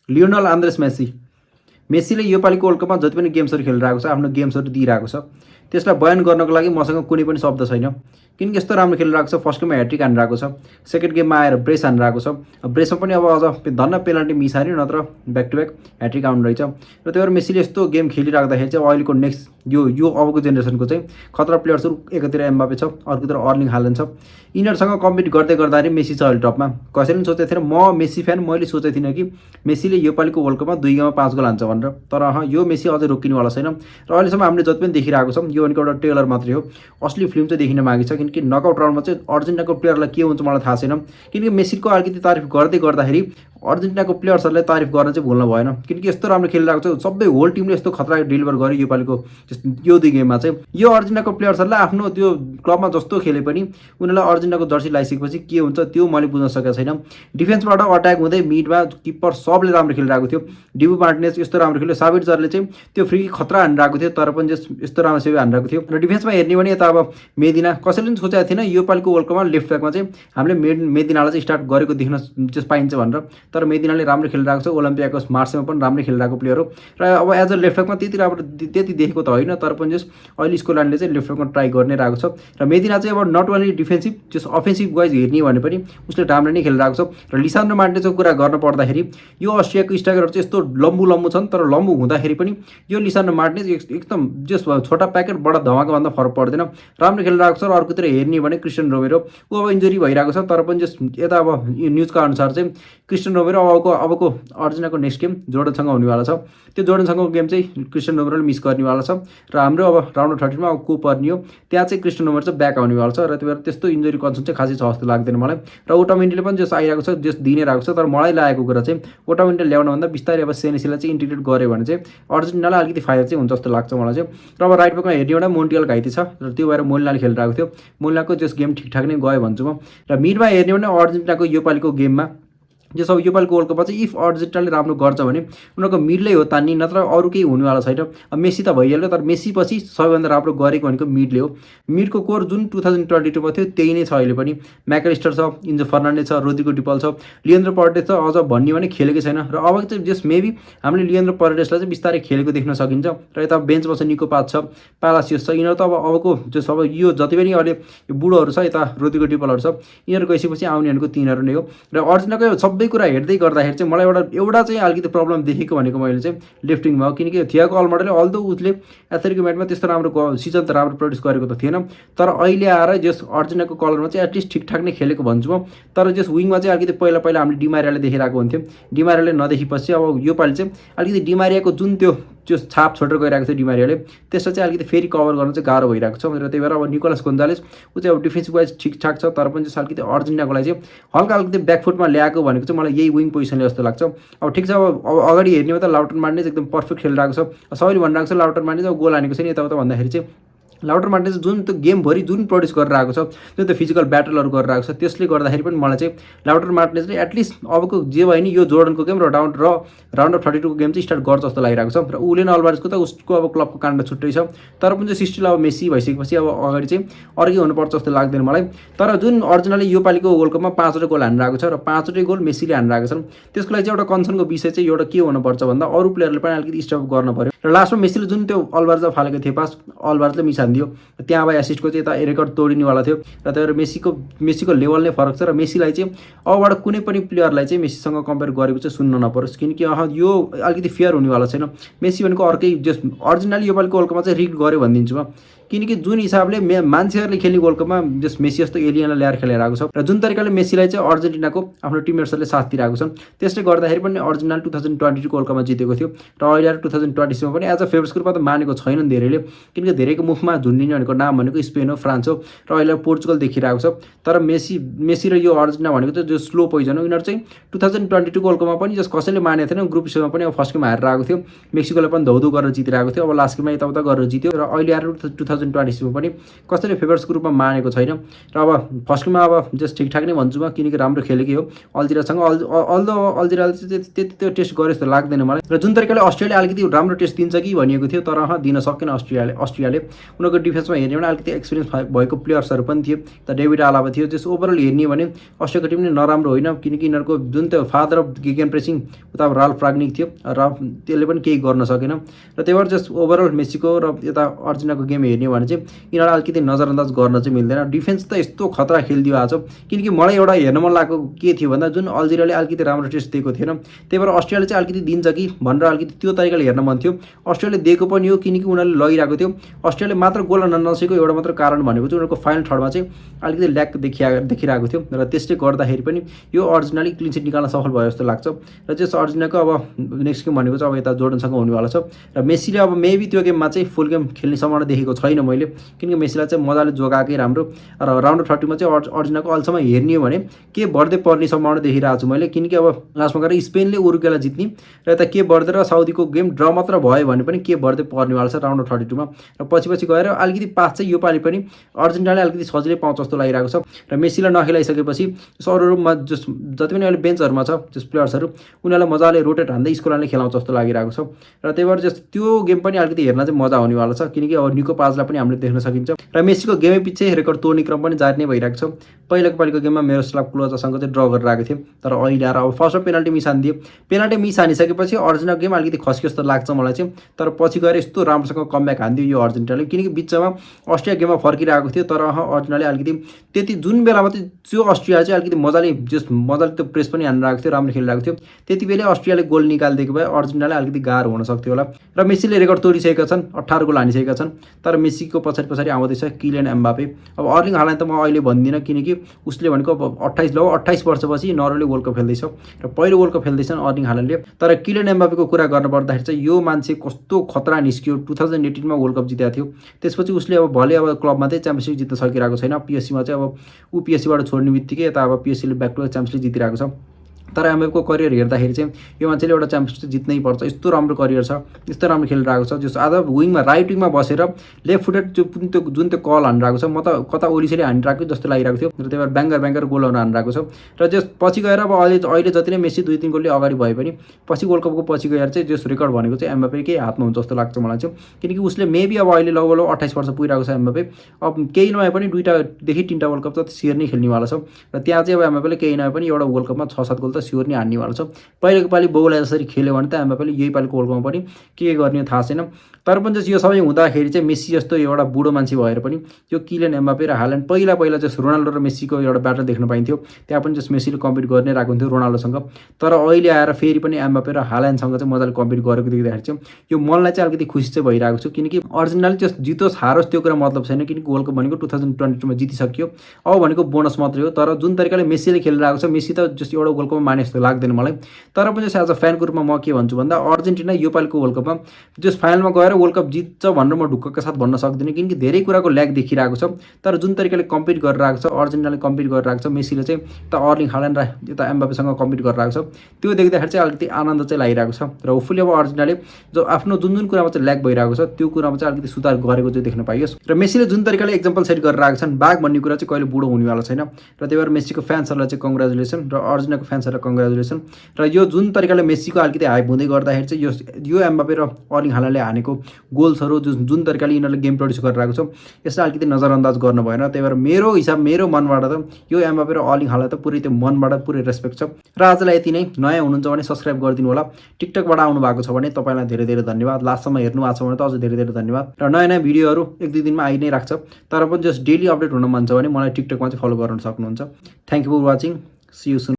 Lionel आन्द्रेस मेसीले योपालिको world कपमा जति पनि गेम्सहरू खेलिरहेको छ, आफ्नो गेम्सहरू दिइरहेको छ, त्यसलाई बयान गर्नको लागि मसँग कुनै पनि शब्द छैन। किनकि यस्तो राम्रो खेलिरहेको छ, फर्स्ट गेममा ह्याट्रिक हानिरहेको छ, सेकेन्ड गेममा आएर ब्रेस हानिरहेको छ। ब्रेसमा पनि अब अझ धन्न पेनाल्टी मिस हान्यो, नत्र ब्याक टु ब्याक ह्याट्रिक आउनु रहेछ। र त्यही भएर मेसीले यस्तो गेम खेलिराख्दाखेरि चाहिँ अहिलेको नेक्स्ट यो अबको जेनेरेसनको चाहिँ खतरा प्लेयर्सहरू एकातिर एम्बापे छ, अर्कोतिर अर्लिङ हालेन्ड छ। यिनीहरूसँग कम्पिट गर्दै गर्दाखेरि मेसी छ अहिले टपमा। कसैले पनि सोचेको थिएन, म मेसी फ्यान मैले सोचेको थिइनँ कि मेसीले योपालिको वर्ल्ड कपमा 2 गेममा 5 गोल हान्छ भनेर। तर यो मेसी अझै रोकिनेवाला छैन। र अहिलेसम्म हामीले जति पनि देखिरहेको छौँ यो भनेको एउटा ट्रेलर मात्रै हो, असली फिल्म चाहिँ देखिन बाँकी छ। किनकि नकआउट राउन्डमा चाहिँ अर्जेन्टिनाको प्लेयरलाई के हुन्छ मलाई थाहा छैन। किनकि मेसीको अलिकति तारिफ गर्दै गर्दाखेरि अर्जेन्टिनाको प्लेयर्सहरूलाई तारिफ गर्न चाहिँ भुल्नु भएन। किनकि यस्तो राम्रो खेलिरहेको छ, सबै होल टिमले यस्तो खतरा डेलिभर गर्यो योपालिको यो 2 गेममा चाहिँ। यो अर्जेन्टिनाको प्लेयर्सहरूलाई आफ्नो त्यो क्लबमा जस्तो खेले पनि उनीहरूलाई अर्जेन्टिनाको जर्सी लगाइसकेपछि के हुन्छ त्यो मैले बुझ्न सकेको छैन। डिफेन्सबाट अट्याक हुँदै मिडमा किपर सबले राम्रो खेलिरहेको थियो। डिबु मार्टिनेज यस्तो राम्रो खेल्यो, साबिटजरले चाहिँ त्यो फ्री खतरा हानिरहेको थियो, तर पनि यस्तो राम्रो सेभ हानिरहेको थियो। र डिफेन्समा हेर्ने भने यता अब मेदिना, कसैले पनि सोचेको थिएन योपालिको वर्ल्ड कपमा लेफ्ट ब्याकमा चाहिँ हामीले मेदिनालाई चाहिँ स्टार्ट गरेको देख्न चाहिँ पाइन्छ भनेर। तर मेदिनाले राम्रो खेलिरहेको छ, ओलम्पियाकोस मार्सेमा पनि राम्रो खेलिरहेको प्लेयर हो। र अब एज अ लेफ्ट ब्याकमा त्यति देखेको त होइन, तर पनि जस अहिले स्कोटल्यान्डले चाहिँ लेफ्ट ब्याकमा ट्राई गर्ने रहेको छ। र मेदिना चाहिँ अब नट ओन्ली डिफेन्सिभ, जस अफेन्सिभ वाइज हेर्ने भने पनि उसले राम्रो नै खेलिरहेको छ। र लिसान्ड्रो मार्टिनेजको कुरा गर्न पर्दाखेरि यो अस्ट्रियाको स्ट्राइकरहरू चाहिँ यस्तो लम्बु छन्, तर लम्बु हुँदाखेरि पनि यो लिसान्ड्रो मार्टिनेज एकदम जस छोटा प्याकेट बडा धमाकाभन्दा फरक पर्दैन, राम्रो खेलिरहेको छ। र अर्कोतिर हेर्ने भने क्रिस्टियन रोमेरो, ऊ अब इन्जुरी भइरहेको छ, तर पनि जस यता अब न्युजका अनुसार चाहिँ क्रिस्टियन रोमेरो अबको अर्जेन्टिनाको नेक्स्ट गेम जोर्डनसँग हुनेवाला छ। त्यो जोर्डनसँगको गेम चाहिँ क्रिस्टियन रोमेरोले मिस गर्नेवाला छ। र हाम्रो अब राउन्ड अफ 13मा अब को पर्ने हो, त्यहाँ चाहिँ क्रिस्टियन रोमेरो चाहिँ ब्याक आउनेवाला छ। र त्यही भएर त्यस्तो इन्जुरी कन्सर्न चाहिँ खासै छ जस्तो लाग्दैन मलाई। र ओटामेन्डीले पनि जस आइरहेको छ, जस दिने रहेको छ, तर मलाई लागेको कुरा चाहिँ ओटामेन्डी ल्याउनभन्दा बिस्तारै अब सेनेसीलाई चाहिँ इन्टिग्रेट गऱ्यो भने चाहिँ अर्जेन्टिनालाई अलिकति फाइदा चाहिँ हुन्छ जस्तो लाग्छ मलाई चाहिँ। र अब राइट ब्याकमा हेर्ने एउटा मोन्टियल घाइते छ, र त्यो भएर मोलिनाले खेलिरहेको थियो। मोलिनाको जस गेम ठिकठाक नै गयो भन्छु म। र मिडमा हेर्ने भने अर्जेन्टिनाको योपालिको गेममा जो सब योपालिको वर्ल्ड कपमा चाहिँ इफ अर्जेन्टिनाले राम्रो गर्छ भने उनीहरूको मिडलै हो तान्ने, नत्र अरू केही हुनेवाला छैन। अब मेसी त भइहाल्यो, तर मेसी पछि सबैभन्दा राम्रो गरेको भनेको मिडले हो। मिडको कोर जुन 2022मा थियो त्यही नै छ अहिले पनि। म्याकलिस्टर छ, इन्जो फर्नान्डेज छ, रोद्रिगो डिपाल छ, लिएन्ड्रो परेडेस छ, अझ भन्ने भने खेलेकै छैन। र अब चाहिँ जस मेबी हामीले लिएन्ड्रो परेडेसलाई चाहिँ बिस्तारै खेलेको देख्न सकिन्छ। र यता बेन्चमा छ निको पास छ, पालासियोस छ, यिनीहरू त अबको जो सब यो जति पनि अहिले बुढोहरू छ, यता रोद्रिगो डिपालहरू छ, यिनीहरू गइसकेपछि आउने भनेको तिनीहरू नै हो। र अर्जेन्टिनाको सबै कुरा हेर्दै गर्दाखेरि चाहिँ मलाई एउटा चाहिँ अलिकति प्रब्लम देखेको भनेको मैले चाहिँ लिफ्टिङमा हो। किनकि थियागो अल्माडाले अल्दो उसले एथलेटिको म्याचमा त्यस्तो राम्रो सिजन त राम्रो प्रड्युस गरेको त थिएन, तर अहिले आएर जस अर्जेन्टिनाको कलरमा चाहिँ एटलिस्ट ठिकठाक नै खेलेको भन्छु म। तर जस विङमा चाहिँ अलिकति पहिला हामीले डिमारियाले देखिरहेको हुन्थ्यो, डिमारियाले नदेखिपछि अब योपालि चाहिँ अलिकति डिमारियाको जुन त्यो छाप छोडेर गइरहेको थियो डिमारियाले, त्यसलाई चाहिँ अलिकति फेरि कभर गर्न चाहिँ गाह्रो भइरहेको छ। र त्यही भएर अब निकोलास गोन्जालेस ऊ चाहिँ अब डिफेन्सिभ वाइज ठिकठाक छ, तर पनि चाहिँ अलिकति अर्जेन्टिनाको लागि चाहिँ अलिकति ब्याकफुटमा ल्याएको भनेको चाहिँ मलाई यही विङ पोजिसनले जस्तो लाग्छ। अब ठिक छ, अब अगाडि हेर्ने हो त लाउटन मार्टिनेज एकदम पर्फेक्ट खेलिरहेको छ। सबैले भनिरहेको छ लाउटन मार्टिनेज अब गोल हानेको छैन यताउता भन्दाखेरि चाहिँ लाउटर मार्टिनेज जुन त्यो गेमभरि जुन प्रड्युस गरेर आएको छ, जुन त्यो फिजिकल ब्याटलहरू गरेर आएको छ, त्यसले गर्दाखेरि पनि मलाई चाहिँ लाउटर मार्टिनेजले एटलिस्ट अबको जे भयो नि यो जोर्डनको गेम र राउन्ड अफ 32को गेम चाहिँ स्टार्ट गर्छ जस्तो लागिरहेको छ। र उलेन अल्भारेजको त उसको अब क्लबको काण्ड छुट्टै छ, तर पनि चाहिँ सिस्टिल अब मेसी भइसकेपछि अब अगाडि चाहिँ अर्कै हुनुपर्छ जस्तो लाग्दैन मलाई। तर जुन अर्जेन्टिनाले योपालिको वर्ल्ड कपमा 5वटा गोल हानिरहेको छ र 5वटै गोल मेसीले हानिरहेको छन्, त्यसको लागि चाहिँ एउटा कन्सर्नको विषय चाहिँ एउटा के हुनुपर्छ भन्दा अरू प्लेयरले पनि अलिकति स्टेप गर्न पर्यो। र लास्टमा मेसीले जुन त्यो अल्भारेजलाई फालेको थियो पास, अल्भारेजले मिस हानिदियो, त्यहाँ अब एसिस्टको चाहिँ यता रेकर्ड तोडिनेवाला थियो। र त्यही भएर मेसीको लेभल नै फरक छ। र मेसीलाई चाहिँ अबबाट कुनै पनि प्लेयरलाई चाहिँ मेसीसँग कम्पेयर गरेको चाहिँ सुन्न नपरोस्, किनकि यो अलिकति फेयर हुनेवाला छैन। मेसी भनेको अर्कै जस अर्जेन्टिनाले योपालिको वर्ल्ड कपमा चाहिँ रिग गर्यो भनिदिन्छु म। किनकि जुन हिसाबले मान्छेहरूले खेल्ने वर्ल्ड कपमा जस मेसी जस्तो एलियनलाई ल्याएर खेलिरहेको छ, र जुन तरिकाले मेसीलाई चाहिँ अर्जेन्टिनाको आफ्नो टिममेट्सहरूले साथ दिइरहेको छन्, त्यसले गर्दाखेरि पनि अर्जेन्टिनाले 2022 वर्ल्ड कपमा जितेको थियो। र अहिले आएर 2026मा पनि एज अ फेभरेट्सको रूपमा त मानेको छैनन् धेरैले, किनकि धेरैको मुखमा झुन्डिने भनेको नाम भनेको स्पेन हो, फ्रान्स हो, र अहिले पोर्चुगल देखिरहेको छ। तर मेसी र यो अर्जेन्टिना भनेको चाहिँ जो स्लो पोइजन हो, यिनीहरू चाहिँ 2022 वर्ल्ड कपमा पनि जस कसैले मानेको थिएन, ग्रुप स्टेजमा पनि अब फर्स्ट गेम हारेर आएको थियो, मेक्सिकोलाई पनि धौधौ गरेर जितिरहेको थियो, अब लास्ट गेममा यताउता गरेर जित्यो। र अहिले आएर 2026 मा पनि कसैले फेभरेट्सको रूपमा मानेको छैन र अब फर्स्ट गेममा अब जस्ट ठिकठाक नै भन्छु म, किनकि राम्रो खेलेकै हो अल्जिरासँग। अल्दो अल्जिराले चाहिँ त्यति त्यो टेस्ट गरे जस्तो लाग्दैन मलाई। र जुन तरिकाले अस्ट्रेलिया अलिकति राम्रो टेस्ट दिन्छ कि भनिएको थियो, तर दिन सकेन अस्ट्रेलियाले। उनीहरूको डिफेन्समा हेर्ने भने अलिकति एक्सपिरियन्स भएको प्लेयर्सहरू पनि थियो, त डेभिड आलाभा थियो। जस ओभरअल हेर्ने भने अस्ट्रेलियाको टिम नै नराम्रो होइन, किनकि यिनीहरूको जुन त्यो फादर अफ गेम प्रेसिङ उता राल्फ राग्निक थियो र त्यसले पनि केही गर्न सकेन। र त्यही भएर जस्ट ओभरअल मेसीको र यता अर्जेन्टिनाको गेम हेर्ने भने चाहिँ यिनीहरूलाई अलिकति नजरअन्दाज गर्न चाहिँ मिल्दैन। डिफेन्स त यस्तो खतरा खेलिदियो आज, किनकि मलाई एउटा हेर्न मन लागेको के थियो भन्दा जुन अल्जिराले अलिकति राम्रो टेस्ट दिएको थिएन, त्यही भएर अस्ट्रेलियाले चाहिँ अलिकति दिन्छ कि भनेर अलिकति त्यो तरिकाले हेर्न मन थियो। अस्ट्रेलियाले दिएको पनि हो, किनकि उनीहरूले लगिरहेको थियो। अस्ट्रेलियाले मात्र गोल नसकेको एउटा मात्र कारण भनेको चाहिँ उनीहरूको फाइनल थर्डमा चाहिँ अलिकति ल्याक देखिरहेको थियो र त्यसले गर्दाखेरि पनि यो अर्जेन्टिनाले क्लिन सिट निकाल्न सफल भयो जस्तो लाग्छ। र त्यस अर्जेन्टिनाको अब नेक्स्ट गेम भनेको चाहिँ अब यता जोर्डनसँग हुनेवाला छ र मेसीले अब मेबी त्यो गेममा चाहिँ फुल गेम खेल्ने सम्भावना देखेको छैन मैले, किनकि मेसीलाई चाहिँ मजाले जोगाएकै राम्रो। र राउन्ड अफ 30 मा चाहिँ अर्जेन्टिनाको अहिलेसम्म हेर्ने हो भने के बढ्दै पर्ने सम्भावना देखिरहेको छु मैले, किनकि अब लास्टमा गएर स्पेनले उरुग्वेलाई जित्ने र यता के बढ्दै र साउदीको गेम ड्र मात्र भयो भने पनि के बढ्दै पर्नेवाला छ राउन्ड अफ 32 मा। र पछि गएर अलिकति पास चाहिँ यो पालि पनि अर्जेन्टिनाले अलिकति सजिलै पाउँछ जस्तो लागिरहेको छ। र मेसीलाई नखेलाइसकेपछि अरूमा जति पनि अहिले बेन्चहरूमा छ जस प्लेयर्सहरू उनीहरूलाई मजाले रोटेट हान्दै स्कोरले खेलाउँछ जस्तो लागिरहेको छ। र त्यही भएर जस्ट त्यो गेम पनि अलिकति हेर्न चाहिँ मजा आउनेवाला छ, किनकि अब निको पाजलाई पनि हामीले देख्न सकिन्छ। र मेसीको गेमै पछि रेकर्ड तोड्ने क्रम पनि जारी नै भइरहेको छ। पहिलाको पालिको गेममा मिरोस्लाव क्लोजासँग चाहिँ ड्र गरेर आएको थियो, तर अहिले आएर अब फर्स्टमा पेनल्टी मिस हानिदियो। पेनल्टी मिस हानिसकेपछि अर्जेन्टिनाको गेम अलिकति खस्कियो जस्तो लाग्छ मलाई चाहिँ, तर पछि गएर यस्तो राम्रोसँग कमब्याक हानिदियो यो अर्जेन्टिनाले, किनकि बिचमा अस्ट्रिया गेममा फर्किरहेको थियो, तर अर्जेन्टिनाले अलिकति त्यति जुन बेलामा चाहिँ त्यो अस्ट्रिया चाहिँ अलिकति मजाले त्यो प्रेस पनि हानिरहेको थियो, राम्रो खेलिरहेको थियो, त्यति बेला अस्ट्रियाले गोल निकालिदिएको भए अर्जेन्टिनाले अलिकति गाह्रो हुन सक्थ्यो होला। र मेसीले रेकर्ड तोडिसकेका छन्, 18 गोल हानिसकेका छन्। तर मेसीको पछाडि आउँदैछ किलियन एम्बापे। अब अर्लिङ हालान्ड त म अहिले भन्दिनँ, किनकि उसले भनेको अब 28 वर्षपछि नर्वेले वर्ल्ड कप खेल्दैछ र पहिलो वर्ल्ड कप खेल्दैछन् अर्लिङ हालान्डले। तर किलियन एम्बापेको कुरा गर्नुपर्दाखेरि चाहिँ यो मान्छे कस्तो खतरा निस्कियो, 2018 मा वर्ल्ड कप जितेको थियो। त्यसपछि उसले अब भले अब क्लबमा चाहिँ च्याम्पियन्स लिग जित्न सकिरहेको छैन, पिएससीमा चाहिँ अब ऊ पिएससीबाट छोड्ने बित्तिकै यता अब पिएससीले ब्याक टु च्याम्पियन्स लिग जितिरहेको छ। तर एमएफको करियर हेर्दाखेरि चाहिँ यो मान्छेले एउटा च्याम्पियनसिप जित्नै पर्छ, यस्तो राम्रो करियर छ, यस्तो राम्रो खेलिरहेको छ। जस आज विङमा राइट विङमा बसेर लेफ्ट फुटेड जुन त्यो कल हानिरहेको छ, म त कता ओलिसरी हानिरहेको जस्तो लागिरहेको थियो। र त्यही भएर ब्याङ्गर गोलहरू हानिरहेको छ। र जस पछि गएर अब अहिले जति नै मेसी 2-3 गोलले अगाडि भए पनि पछि वर्ल्ड कपको पछि गएर चाहिँ जस रेकर्ड भनेको चाहिँ एमबापेकै हातमा हुन्छ जस्तो लाग्छ मलाई चाहिँ, किनकि उसले मेबी अब अहिले लगभग 28 वर्ष पुगिरहेको छ एमबापे। अब केही नभए पनि 2-देखि 3 वर्ल्ड कप त सियर नै खेल्नेवाला छ। र त्यहाँ चाहिँ अब एमबापेले केही नभए पनि एउटा वर्ल्ड कपमा 6-7 गोल त स्योर नै हान्नेवाला छ। पहिलेको पालि बोगलाई जसरी खेल्यो भने त एमबापेले यही पालिको वर्ल्ड कपमा पनि के गर्ने थाहा छैन। तर पनि जस यो सबै हुँदाखेरि चाहिँ मेसी जस्तो एउटा बुढो मान्छे भएर पनि यो किलियन एम्बापे र हाल्यान्ड पहिला जस रोनाल्डो र मेसीको एउटा ब्याटल देख्न पाइन्थ्यो, त्यहाँ पनि जस मेसीले कम्पिट गर्ने राखेको हुन्थ्यो रोनाल्डोसँग। तर अहिले आएर फेरि पनि एम्बापे र हाल्यान्डसँग चाहिँ मजाले कम्पिट गरेको देख्दाखेरि चाहिँ यो मनलाई चाहिँ अलिकति खुसी चाहिँ भइरहेको छु, किनकि अर्जेन्टिनाले जस जितोस् हारोस् त्यो कुरा मतलब छैन, किनकि वर्ल्ड कप भनेको 2022 मा जितिसक्यो, अब भनेको बोनस मात्रै हो। तर जुन तरिकाले मेसीले खेलिरहेको छ, मेसी त जस एउटा वर्ल्ड कपमा माने जस्तो लाग्दैन मलाई। तर पनि जस एज अ फ्यानको रूपमा म के भन्छु भन्दा अर्जेन्टिना यो पालिको वर्ल्ड कपमा जस फाइनलमा गएर वर्ल्ड कप जित्छ भनेर म ढुक्कका साथ भन्न सक्दिनँ, किनकि धेरै कुराको ल्याग देखिरहेको छ। तर जुन तरिकाले कम्पिट गरिरहेको छ अर्जेन्टिनाले कम्पिट गरिरहेको छ, मेसीले चाहिँ यता अर्लिङ हाल्यान्ड र यता एम्बापेसँग कम्पिट गरिरहेको छ, त्यो देख्दाखेरि चाहिँ अलिकति आनन्द चाहिँ लागिरहेको छ। र होपफुली अब अर्जेन्टिनाले जो आफ्नो जुन कुरामा चाहिँ ल्याग भइरहेको छ त्यो कुरामा चाहिँ अलिकति सुधार गरेको चाहिँ देख्न पाइयोस्। र मेसीले जुन तरिकाले एक्जाम्पल सेट गरिरहेको छन्, बाघ भन्ने कुरा चाहिँ कहिले बुढो हुनेवाला छैन। र त्यही भएर मेसीको फ्यान्सहरूलाई चाहिँ कङ्ग्रेचुलेसन र अर्जेन्टिनाको फ्यान्सहरूलाई कङ्ग्रेचुलेसन। र यो जुन तरिकाले मेसीको अलिकति हाइप हुँदै गर्दाखेरि चाहिँ यो एम्बापे र अर्लिङ हाल्यान्डले हानेको गोल्सहरू जुन तरिकाले यिनीहरूले गेम प्रड्युस गरिरहेको छ यसलाई अलिकति नजरअन्दाज गर्नु भएन। त्यही भएर मेरो मनबाट त यो एम्बापे र अर्लिङ हाल्यान्ड त पुरै त्यो मनबाट पुरै रेस्पेक्ट छ। र आजलाई यति नै। नयाँ हुनुहुन्छ भने सब्सक्राइब गरिदिनु होला। टिकटकबाट आउनु भएको छ भने तपाईँलाई धेरै धेरै धन्यवाद। लास्टसम्म हेर्नु भएको छ भने त अझ धेरै धेरै धन्यवाद। र नयाँ भिडियोहरू 1-2 दिनमा आइ नै राख्छ, तर पनि जस्ट डेली अपडेट हुन मन छ भने मलाई टिकटकमा चाहिँ फलो गर्न सक्नुहुन्छ। Thank you for watching. See you soon.